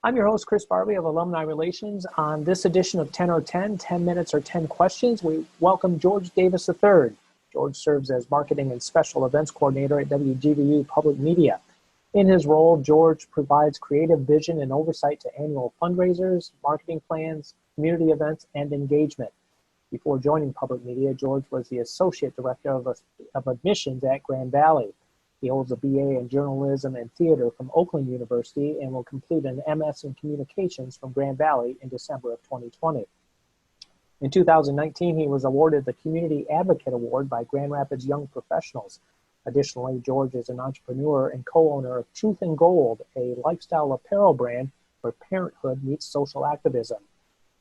I'm your host, Chris Barbee of Alumni Relations. On this edition of 10 or 10, 10 minutes or 10 questions, we welcome George Davis III. George serves as Marketing and Special Events Coordinator at WGVU Public Media. In his role, George provides creative vision and oversight to annual fundraisers, marketing plans, community events, and engagement. Before joining Public Media, George was the Associate Director of Admissions at Grand Valley. He holds a BA in Journalism and Theater from Oakland University and will complete an MS in Communications from Grand Valley in December of 2020. In 2019, he was awarded the Community Advocate Award by Grand Rapids Young Professionals. Additionally, George is an entrepreneur and co-owner of Truth and Gold, a lifestyle apparel brand where parenthood meets social activism.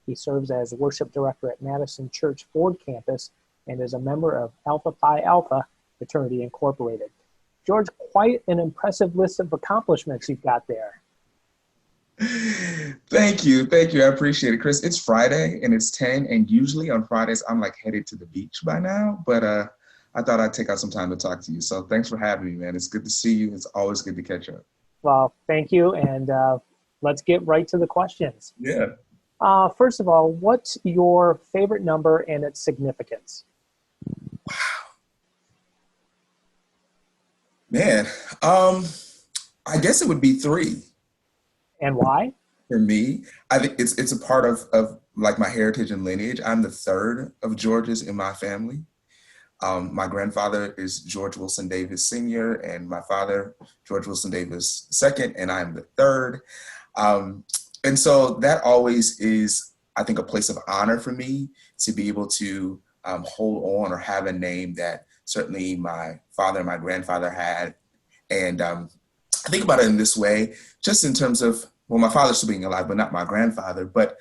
He serves as Worship Director at Madison Church Ford Campus and is a member of Alpha Phi Alpha Fraternity Incorporated. George, quite an impressive list of accomplishments you've got there. Thank you. I appreciate it, Chris. It's Friday and it's 10, and usually on Fridays I'm like headed to the beach by now, but I thought I'd take out some time to talk to you. So thanks for having me, man. It's good to see you. It's always good to catch up. Well, thank you, and let's get right to the questions. Yeah. First of all, what's your favorite number and its significance? Man, I guess it would be 3. And why? For me, I think it's a part of like my heritage and lineage. I'm the third of Georges in my family. My grandfather is George Wilson Davis Sr. and my father, George Wilson Davis II, and I'm the third. And so that always is, I think, a place of honor for me to be able to hold on or have a name that certainly my father and my grandfather had. And I think about it in this way, just in terms of, well, my father's still being alive, but not my grandfather. But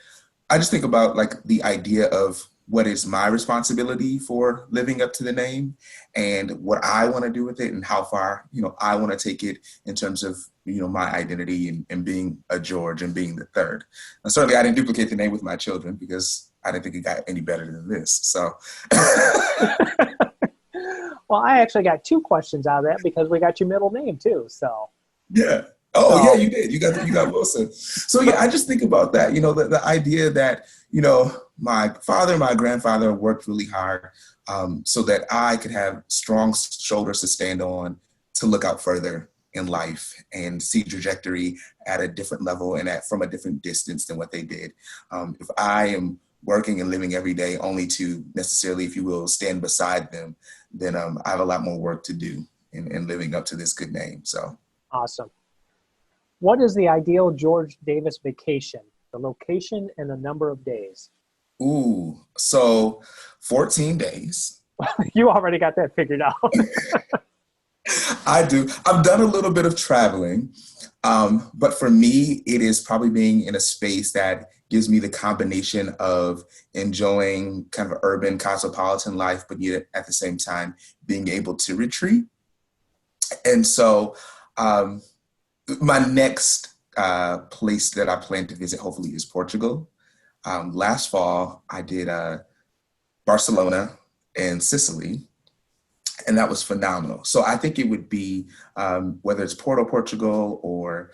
I just think about like the idea of what is my responsibility for living up to the name and what I want to do with it and how far, I want to take it in terms of, my identity and being a George and being the third. And certainly I didn't duplicate the name with my children because I didn't think it got any better than this. So. Well, I actually got 2 questions out of that because we got your middle name too. So. Yeah. Oh, yeah, you did. You got Wilson. So yeah, I just think about that, the idea that, my father and my grandfather worked really hard so that I could have strong shoulders to stand on to look out further in life and see trajectory at a different level and from a different distance than what they did. If I am working and living every day only to necessarily, if you will, stand beside them, then I have a lot more work to do in living up to this good name. So awesome. What is the ideal George Davis vacation? The location and the number of days? Ooh, so 14 days. You already got that figured out. I do. I've done a little bit of traveling, but for me, it is probably being in a space that gives me the combination of enjoying kind of urban cosmopolitan life, but yet at the same time being able to retreat. And so my next place that I plan to visit hopefully is Portugal. Last fall, I did Barcelona and Sicily, and that was phenomenal. So I think it would be, whether it's Portugal, or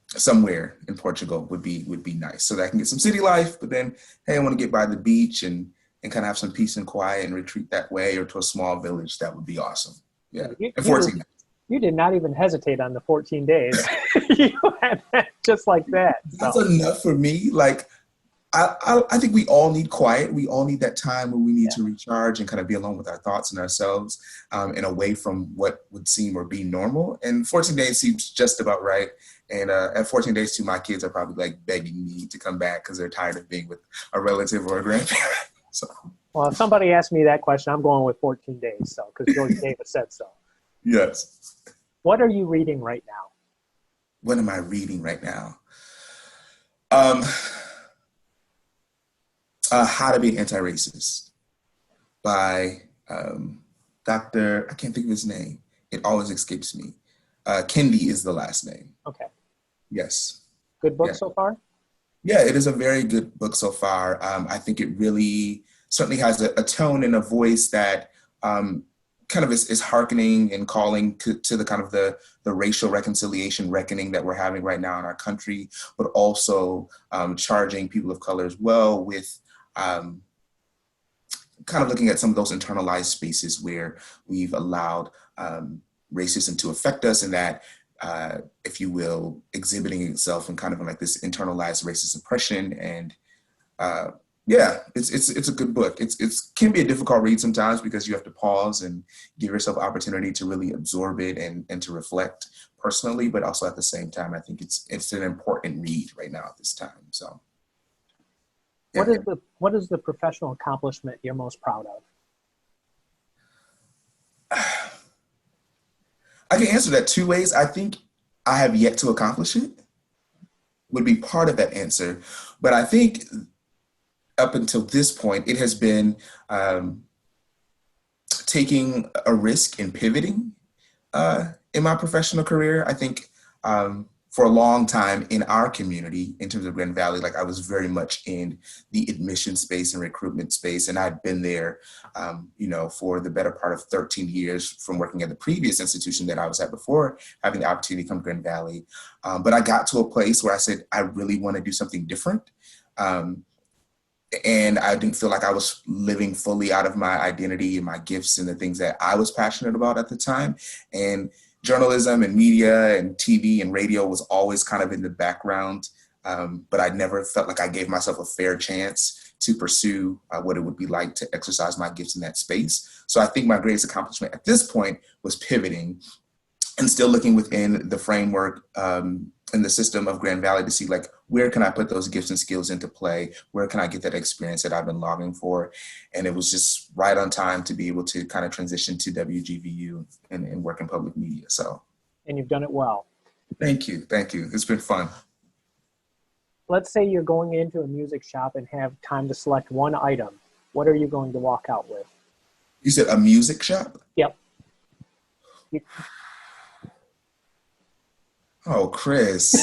somewhere in Portugal would be nice, so that I can get some city life, but then, hey, I want to get by the beach and kind of have some peace and quiet and retreat that way, or to a small village. That would be awesome. Yeah, and 14 days. You did not even hesitate on the 14 days. You had that just like that. That's enough for me. Like, I think we all need quiet. We all need that time where we need to recharge and kind of be alone with our thoughts and ourselves and away from what would seem or be normal. And 14 days seems just about right. And at 14 days too, my kids are probably like begging me to come back because they're tired of being with a relative or a grandparent. So. Well, if somebody asked me that question, I'm going with 14 days. So, because George Davis said so. Yes. What are you reading right now? What am I reading right now? How to Be Anti-Racist by Dr. I can't think of his name. It always escapes me. Kendi is the last name. Okay. Yes. Good book so far? Yeah, it is a very good book so far. I think it really certainly has a tone and a voice that kind kind of is hearkening and calling to the kind of the racial reconciliation reckoning that we're having right now in our country, but also charging people of color as well with kind of looking at some of those internalized spaces where we've allowed racism to affect us, and that, if you will, exhibiting itself in kind of like this internalized racist oppression. And yeah, it's a good book. It can be a difficult read sometimes because you have to pause and give yourself opportunity to really absorb it and to reflect personally, but also at the same time, I think it's an important read right now at this time. So. Yeah. What is the professional accomplishment you're most proud of? I can answer that two ways. I think I have yet to accomplish it would be part of that answer. But I think up until this point, it has been taking a risk and pivoting in my professional career. I think for a long time in our community, in terms of Grand Valley, like I was very much in the admission space and recruitment space. And I'd been there, for the better part of 13 years from working at the previous institution that I was at before having the opportunity to come to Grand Valley. But I got to a place where I said, I really want to do something different. And I didn't feel like I was living fully out of my identity and my gifts and the things that I was passionate about at the time. And journalism and media and TV and radio was always kind of in the background, but I never felt like I gave myself a fair chance to pursue what it would be like to exercise my gifts in that space. So I think my greatest accomplishment at this point was pivoting and still looking within the framework and the system of Grand Valley to see, like, where can I put those gifts and skills into play? Where can I get that experience that I've been longing for? And it was just right on time to be able to kind of transition to WGVU and work in public media. So. And you've done it well. Thank you. Thank you. It's been fun. Let's say you're going into a music shop and have time to select one item. What are you going to walk out with? You said a music shop? Yep. Oh, Chris.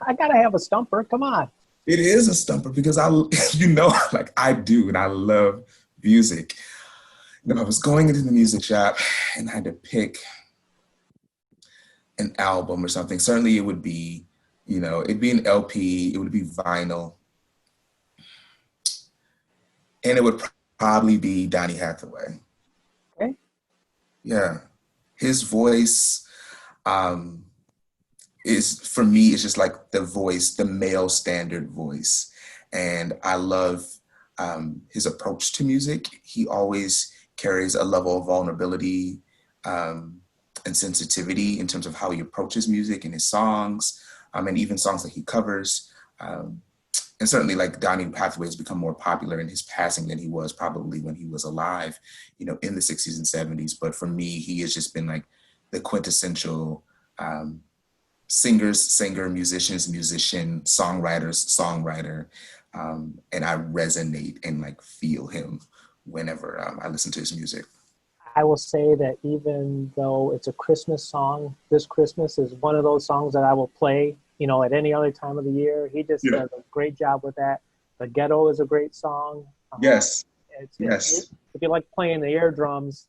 I gotta have a stumper. Come on. It is a stumper because I do, and I love music. I was going into the music shop and I had to pick an album or something. Certainly it would be, it'd be an LP, it would be vinyl. And it would probably be Donny Hathaway. Okay. Yeah. His voice, is, for me, it's just like the voice, the male standard voice. And I love his approach to music. He always carries a level of vulnerability and sensitivity in terms of how he approaches music and his songs, and even songs that he covers. And certainly, like, Donny Hathaway has become more popular in his passing than he was probably when he was alive, in the 60s and 70s. But for me, he has just been like the quintessential singer, musician, songwriter. And I resonate and like feel him whenever I listen to his music. I will say that even though it's a Christmas song, this Christmas is one of those songs that I will play, at any other time of the year. He just does a great job with that. The Ghetto is a great song. Yes. If you like playing the air drums,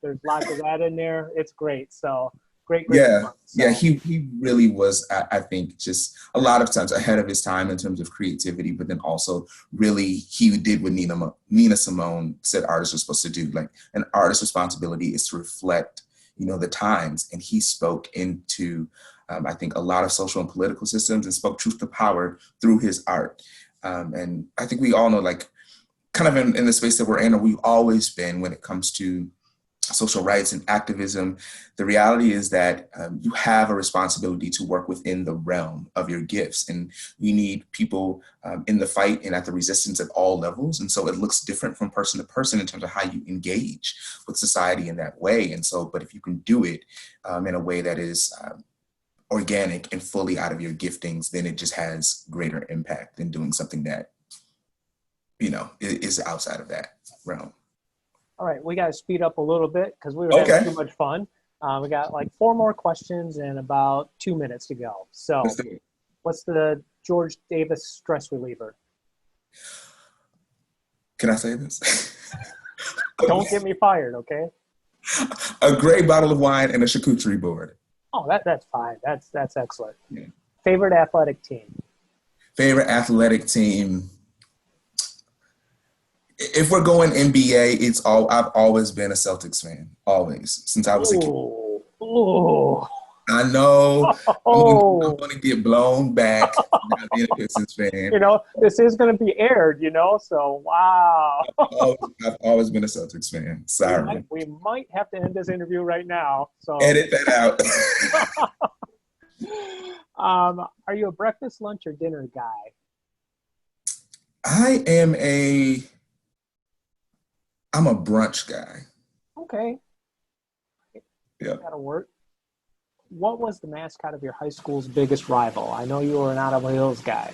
there's lots of that in there. It's great. So great. Yeah. Fun, so. Yeah. He really was, I think, just a lot of times ahead of his time in terms of creativity, but then also really he did what Nina Simone said artists are supposed to do. Like, an artist's responsibility is to reflect, the times. And he spoke into, I think, a lot of social and political systems and spoke truth to power through his art. And I think we all know, like, kind of in the space that we're in, or we've always been when it comes to social rights and activism, the reality is that you have a responsibility to work within the realm of your gifts. And you need people in the fight and at the resistance at all levels. And so it looks different from person to person in terms of how you engage with society in that way. And so, but if you can do it in a way that is organic and fully out of your giftings, then it just has greater impact than doing something that, is outside of that realm. All right, we got to speed up a little bit because we were having too much fun. We got like 4 more questions and about 2 minutes to go. So what's the George Davis stress reliever? Can I say this? Don't get me fired, okay? A great bottle of wine and a charcuterie board. Oh, that's fine. That's excellent. Yeah. Favorite athletic team? Favorite athletic team. If we're going NBA, I've always been a Celtics fan. Always. Since I was a kid. Ooh. I know Oh. I'm going to get blown back not being a Pistons fan. You know, this is going to be aired, you know, so wow. I've always been a Celtics fan. Sorry. We might have to end this interview right now. So Edit that out. Are you a breakfast, lunch, or dinner guy? I'm a brunch guy. Okay. Yeah. That'll work. What was the mascot of your high school's biggest rival? I know you were an Out of Hills guy.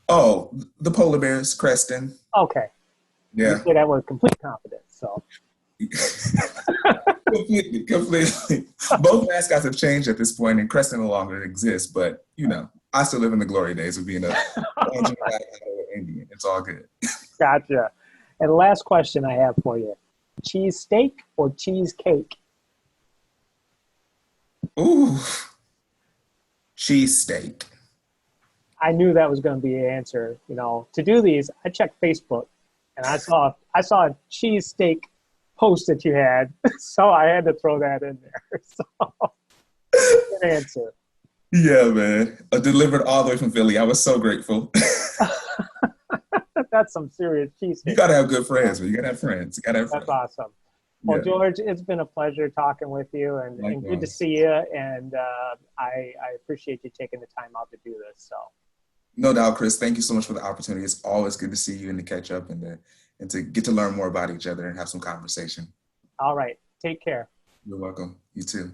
Oh, the polar bears, Creston. Okay. Yeah. You say that with complete confidence, so. Completely. Both mascots have changed at this point, and Creston no longer exists, but, you know, I still live in the glory days of being a Indian. It's all good. Gotcha. And the last question I have for you. Cheesesteak or cheesecake? Ooh, cheesesteak. I knew that was going to be the answer. You know, to do these, I checked Facebook, and I saw a cheesesteak post that you had, so I had to throw that in there. So, good answer. Yeah, man. Delivered all the way from Philly. I was so grateful. That's some serious cheesesteak. You gotta have good friends, man. You gotta have friends. That's awesome. Well, Yeah. George, it's been a pleasure talking with you, and good to see you. And I appreciate you taking the time out to do this. So, No doubt, Chris. Thank you so much for the opportunity. It's always good to see you and to catch up and to get to learn more about each other and have some conversation. all right, take care. You're welcome. You too.